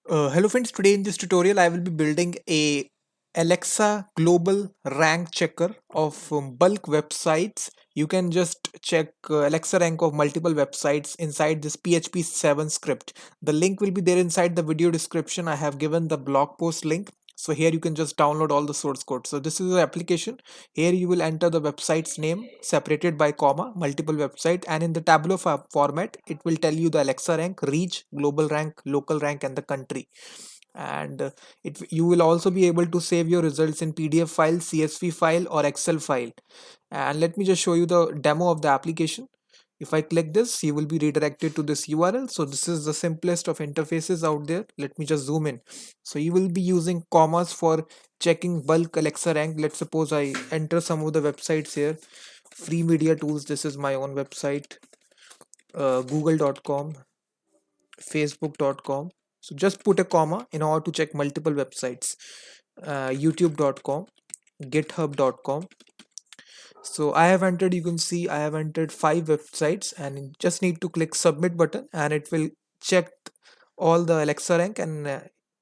Hello friends, today in this tutorial I will be building a Alexa global rank checker of bulk websites. You can just check Alexa rank of multiple websites inside this PHP 7 script. The link will be there inside the video description. I have given the blog post link. So here you can just download all the source code. So this is the application. Here you will enter the website's name separated by comma, multiple website, and in the tabular format it will tell you the Alexa rank, reach, global rank, local rank, and the country. And you will also be able to save your results in PDF file, CSV file, or Excel file. And let me just show you the demo of the application. If I click this, you will be redirected to this URL. So this is the simplest of interfaces out there. Let me just zoom in. So you will be using commas for checking bulk Alexa rank. Let's suppose I enter some of the websites here. Free media tools, this is my own website. Google.com, Facebook.com. So just put a comma in order to check multiple websites. YouTube.com, GitHub.com. So I have entered, you can see I have entered 5 websites and you just need to click submit button and it will check all the Alexa rank, and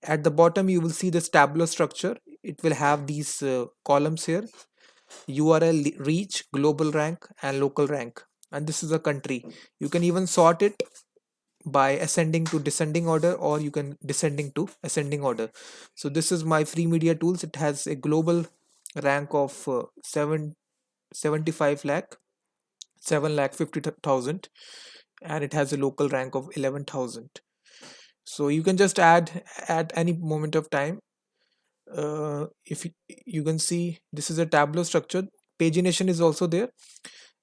at the bottom you will see this tabular structure. It will have these columns here: URL, reach, global rank, and local rank. And this is a country. You can even sort it by ascending to descending order, or you can descending to ascending order. So this is my free media tools. It has a global rank of 75 lakh 7 lakh 50,000, and it has a local rank of 11,000. So you can just add at any moment of time. If you can see, this is a tabular structure. Pagination is also there,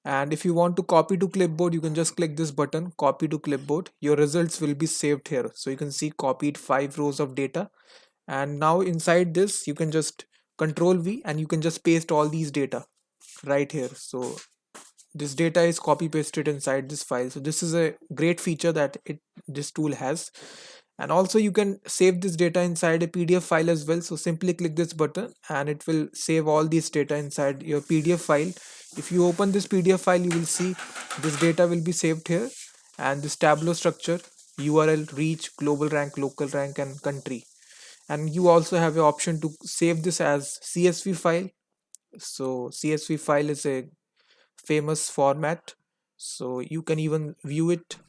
and if you want to copy to clipboard, you can just click this button, copy to clipboard. Your results will be saved here. So you can see copied 5 rows of data, and now inside this you can just control V and you can just paste all these data right here. So this data is copy pasted inside this file. So this is a great feature that this tool has. And also you can save this data inside a PDF file as well. So simply click this button and it will save all this data inside your PDF file. If you open this PDF file, you will see this data will be saved here, and this tabular structure: URL, reach, global rank, local rank, and country. And you also have an option to save this as CSV file. So CSV file is a famous format, so you can even view it.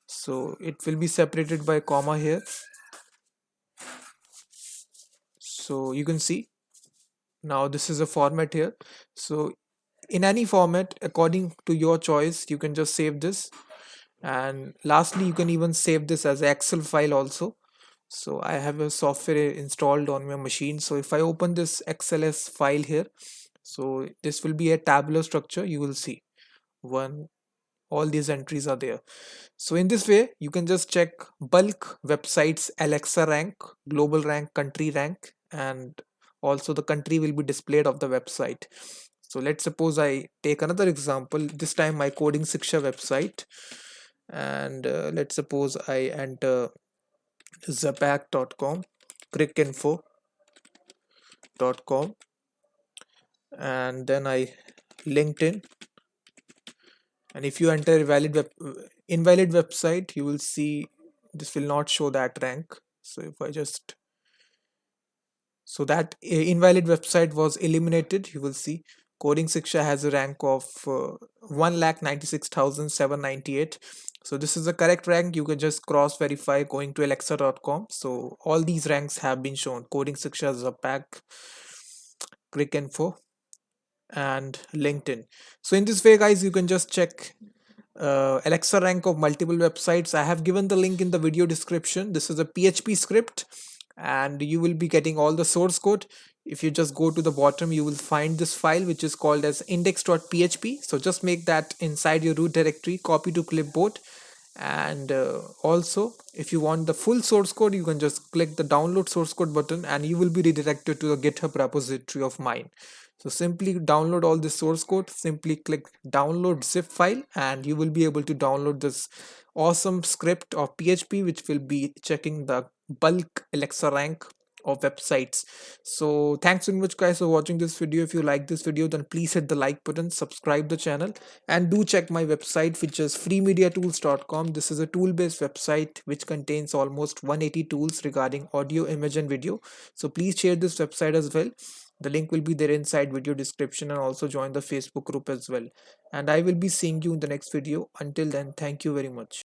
So it will be separated by comma here. So you can see now this is a format here. So in any format according to your choice, you can just save this. And lastly, you can even save this as Excel file also. So I have a software installed on my machine. So if I open this XLS file here, so this will be a tabular structure. You will see one, all these entries are there. So in this way you can just check bulk websites Alexa rank, global rank, country rank, and also the country will be displayed of the website. So let's suppose I take another example, this time my coding Shiksha website. And let's suppose I enter zapac.com, crickinfo.com, and then I LinkedIn. And if you enter invalid website, you will see this will not show that rank. So if I just, so that invalid website was eliminated. You will see coding Shiksha has a rank of 1,96,798. So this is the correct rank. You can just cross verify going to alexa.com. So all these ranks have been shown: coding Shiksha, Zapac, Crickinfo, and LinkedIn. So in this way guys, you can just check Alexa rank of multiple websites. I have given the link in the video description. This is a PHP script and you will be getting all the source code. If you just go to the bottom, you will find this file which is called as index.php. So just make that inside your root directory, copy to clipboard. And also if you want the full source code, you can just click the download source code button and you will be redirected to the GitHub repository of mine. So simply download all this source code, simply click download zip file, and you will be able to download this awesome script of PHP which will be checking the bulk Alexa rank of websites. So thanks very much guys for watching this video. If you like this video, then please hit the like button, subscribe the channel, and do check my website, which is freemediatools.com. This is a tool based website which contains almost 180 tools regarding audio, image and video. So please share this website as well. The link will be there inside video description, and also join the Facebook group as well. And I will be seeing you in the next video. Until then, thank you very much.